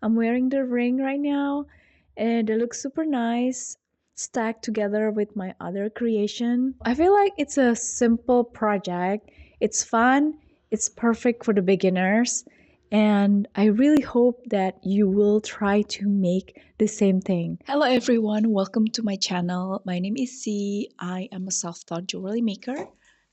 I'm wearing the ring right now and it looks super nice stacked together with my other creation. I feel like it's a simple project. It's fun, it's perfect for the beginners, and I really hope that you will try to make the same thing. Hello everyone, welcome to my channel. My name is C. I am a self-taught jewelry maker.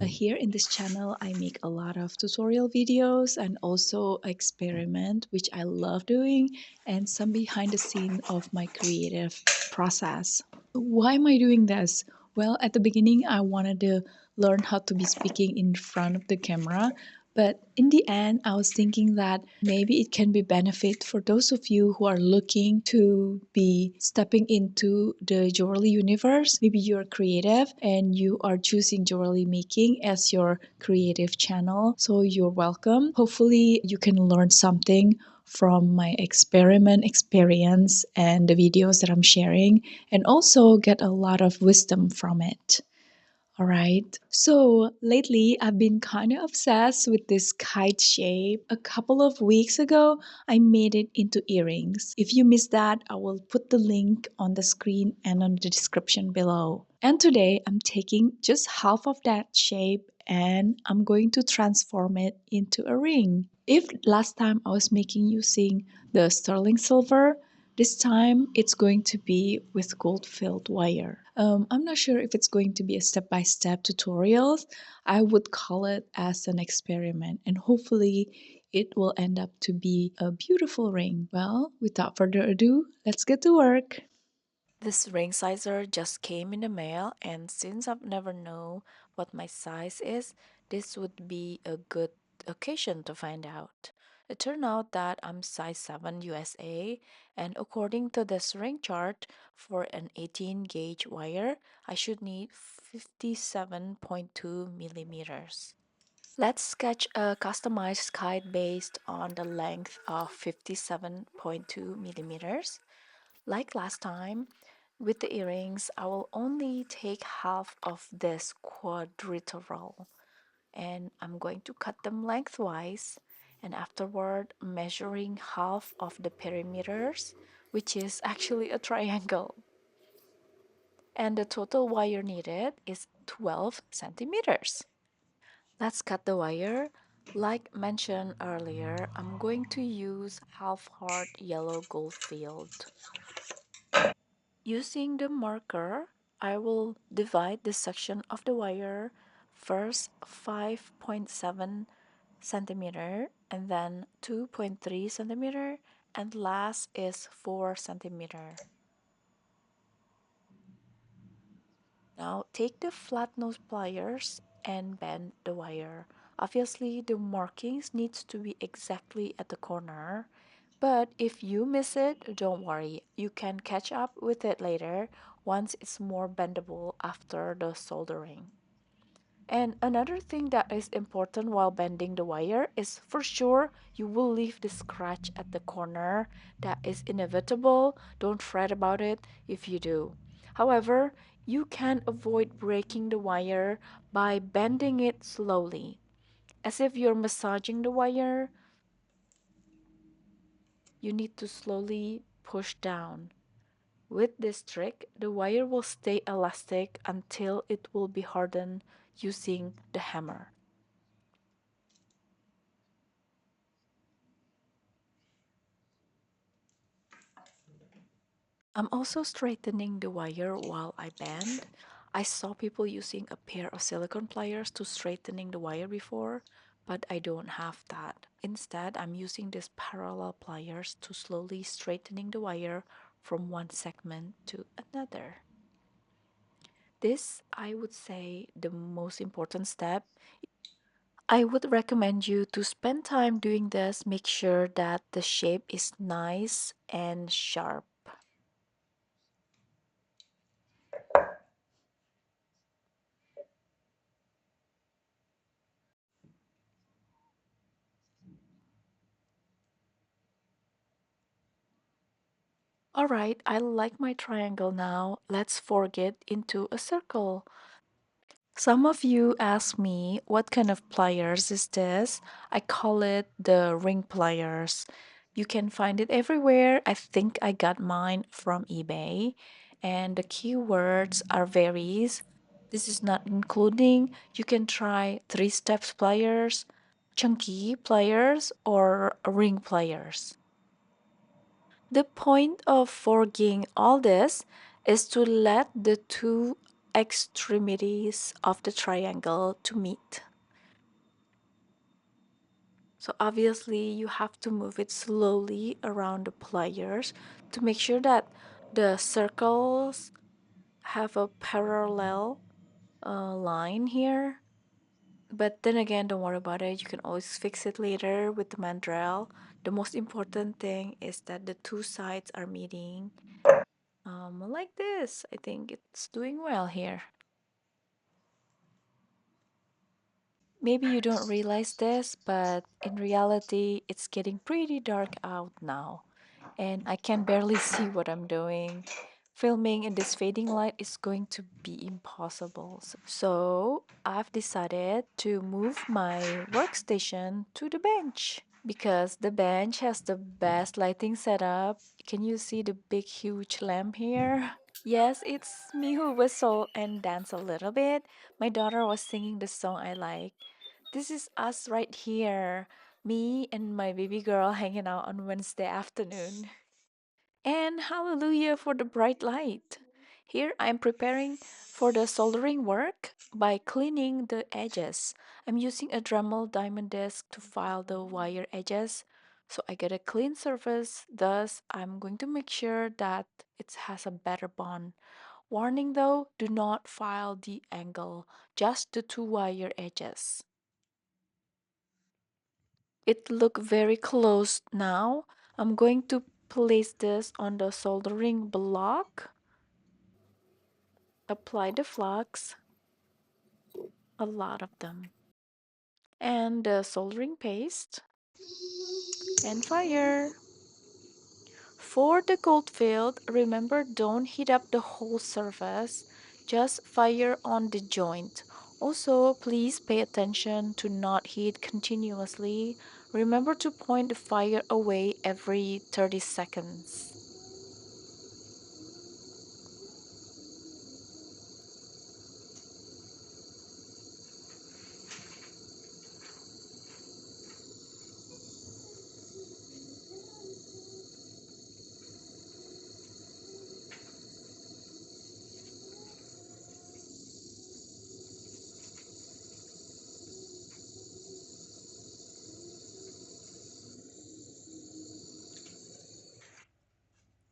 Here in this channel, I make a lot of tutorial videos and also experiment, which I love doing, and some behind the scene of my creative process. Why am I doing this? Well, at the beginning, I wanted to learn how to be speaking in front of the camera. But in the end, I was thinking that maybe it can be benefit for those of you who are looking to be stepping into the jewelry universe. Maybe you're creative and you are choosing jewelry making as your creative channel. So you're welcome. Hopefully you can learn something from my experiment experience and the videos that I'm sharing, and also get a lot of wisdom from it. All right. So lately, I've been kind of obsessed with this kite shape. A couple of weeks ago, I made it into earrings. If you missed that, I will put the link on the screen and on the description below. And today, I'm taking just half of that shape and I'm going to transform it into a ring. If last time I was making using the sterling silver, this time it's going to be with gold filled wire. I'm not sure if it's going to be a step-by-step tutorial. I would call it as an experiment and hopefully it will end up to be a beautiful ring. Well, without further ado, let's get to work. This ring sizer just came in the mail, and since I've never know what my size is, this would be a good occasion to find out. It turned out that I'm size 7 USA, and according to this ring chart, for an 18 gauge wire, I should need 57.2 millimeters. Let's sketch a customized kite based on the length of 57.2 millimeters. Like last time, with the earrings, I will only take half of this quadrilateral and I'm going to cut them lengthwise and afterward measuring half of the perimeters, which is actually a triangle. And the total wire needed is 12 centimeters. Let's cut the wire. Like mentioned earlier, I'm going to use half hard yellow gold field. Using the marker, I will divide the section of the wire, first 5.7 centimeter and then 2.3 centimeter and last is 4 centimeter. Now take the flat nose pliers and bend the wire. Obviously the markings needs to be exactly at the corner, but if you miss it, don't worry. You can catch up with it later once it's more bendable after the soldering. And another thing that is important while bending the wire is for sure you will leave the scratch at the corner. That is inevitable. Don't fret about it if you do. However, you can avoid breaking the wire by bending it slowly, as if you're massaging the wire. You need to slowly push down. With this trick, the wire will stay elastic until it will be hardened using the hammer. I'm also straightening the wire while I bend. I saw people using a pair of silicone pliers to straightening the wire before, but I don't have that. Instead, I'm using these parallel pliers to slowly straightening the wire from one segment to another. This, I would say, the most important step. I would recommend you to spend time doing this. Make sure that the shape is nice and sharp. Alright, I like my triangle now. Let's fork it into a circle. Some of you ask me, what kind of pliers is this? I call it the ring pliers. You can find it everywhere. I think I got mine from eBay. And the keywords are varies. This is not including. You can try three steps pliers, chunky pliers, or ring pliers. The point of forging all this is to let the two extremities of the triangle to meet. So obviously you have to move it slowly around the pliers to make sure that the circles have a parallel line here. But then again, don't worry about it. You can always fix it later with the mandrel. The most important thing is that the two sides are meeting like this. I think it's doing well here. Maybe you don't realize this, but in reality, it's getting pretty dark out now, and I can barely see what I'm doing. Filming in this fading light is going to be impossible. So I've decided to move my workstation to the bench because the bench has the best lighting setup. Can you see the big, huge lamp here? Yes, it's me who whistle and dance a little bit. My daughter was singing the song I like. This is us right here. Me and my baby girl hanging out on Wednesday afternoon. And hallelujah for the bright light. Here I'm preparing for the soldering work by cleaning the edges. I'm using a Dremel diamond disc to file the wire edges so I get a clean surface. Thus, I'm going to make sure that it has a better bond. Warning though, do not file the angle, just the two wire edges. It look very close now. I'm going to place this on the soldering block, apply the flux, a lot of them, and the soldering paste, and fire. For the gold field, remember don't heat up the whole surface, just fire on the joint. Also, please pay attention to not heat continuously. Remember to point the fire away every 30 seconds.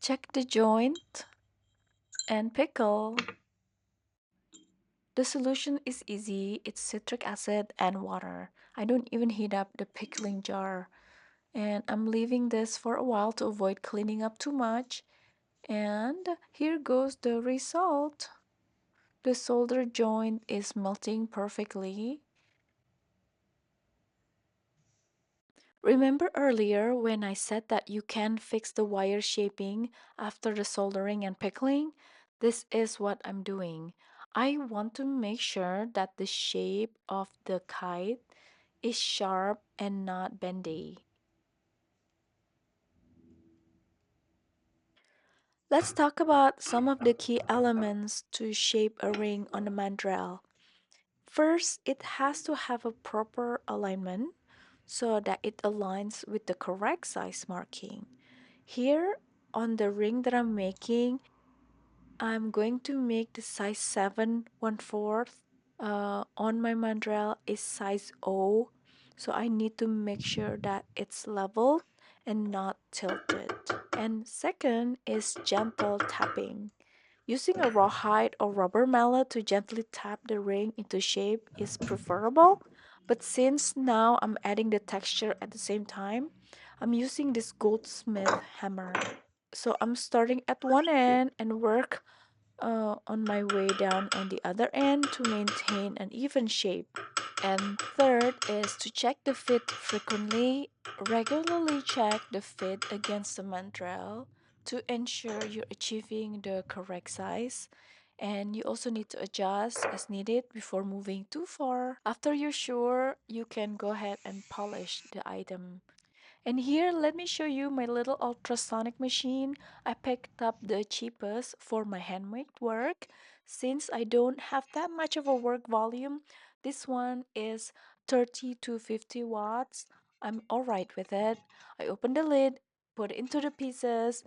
Check the joint and pickle. The solution is easy. It's citric acid and water. I don't even heat up the pickling jar. And I'm leaving this for a while to avoid cleaning up too much. And here goes the result. The solder joint is melting perfectly. Remember earlier when I said that you can fix the wire shaping after the soldering and pickling? This is what I'm doing. I want to make sure that the shape of the kite is sharp and not bendy. Let's talk about some of the key elements to shape a ring on the mandrel. First, it has to have a proper alignment so that it aligns with the correct size marking. Here on the ring that I'm making, I'm going to make the size 7 1/4. On my mandrel is size O, so I need to make sure that it's level and not tilted. And second is gentle tapping. Using a rawhide or rubber mallet to gently tap the ring into shape is preferable, but since now I'm adding the texture at the same time, I'm using this goldsmith hammer. So I'm starting at one end and work on my way down on the other end to maintain an even shape. And third is to check the fit frequently. Regularly check the fit against the mandrel to ensure you're achieving the correct size. And you also need to adjust as needed before moving too far. After you're sure, you can go ahead and polish the item. And here, let me show you my little ultrasonic machine. I picked up the cheapest for my handmade work. Since I don't have that much of a work volume, this one is 30 to 50 watts. I'm alright with it. I opened the lid, put it into the pieces,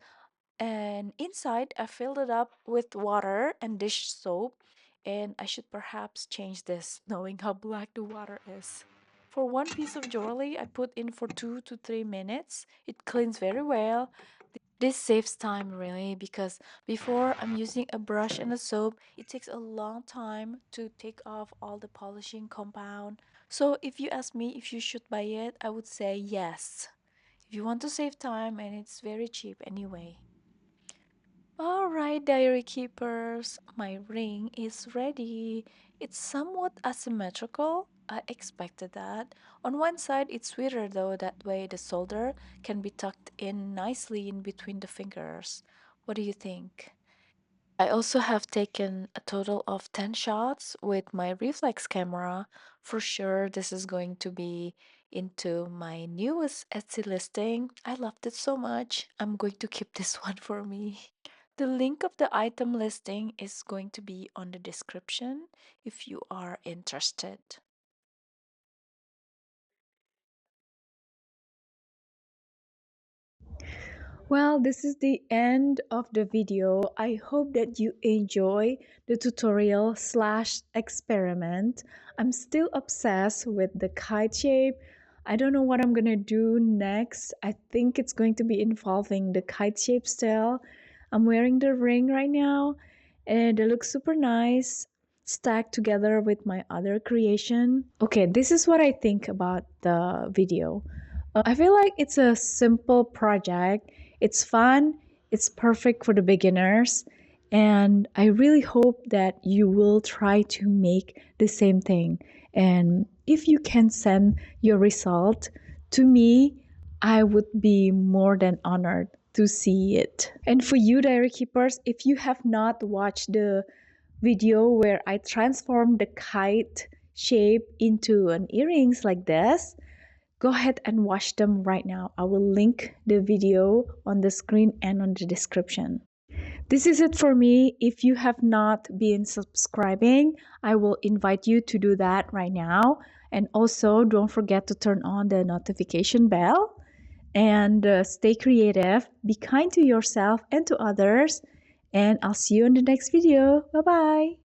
and inside I filled it up with water and dish soap. And I should perhaps change this, knowing how black the water is. For one piece of jewelry, I put in for 2 to 3 minutes. It cleans very well. This saves time really because before I'm using a brush and a soap, it takes a long time to take off all the polishing compound. So if you ask me if you should buy it, I would say yes. If you want to save time and it's very cheap anyway. Alright, diary keepers, my ring is ready. It's somewhat asymmetrical. I expected that. On one side, it's sweeter though, that way the solder can be tucked in nicely in between the fingers. What do you think? I also have taken a total of 10 shots with my reflex camera. For sure, this is going to be into my newest Etsy listing. I loved it so much. I'm going to keep this one for me. The link of the item listing is going to be on the description if you are interested. Well, this is the end of the video. I hope that you enjoy the tutorial slash experiment. I'm still obsessed with the kite shape. I don't know what I'm gonna do next. I think it's going to be involving the kite shape still. I'm wearing the ring right now and it looks super nice stacked together with my other creation. Okay, this is what I think about the video. I feel like it's a simple project. It's fun, it's perfect for the beginners, and I really hope that you will try to make the same thing. And if you can send your result to me, I would be more than honored to see it. And for you, diary keepers, if you have not watched the video where I transformed the kite shape into an earrings like this, go ahead and watch them right now. I will link the video on the screen and on the description. This is it for me. If you have not been subscribing, I will invite you to do that right now. And also, don't forget to turn on the notification bell and stay creative. Be kind to yourself and to others. And I'll see you in the next video. Bye bye.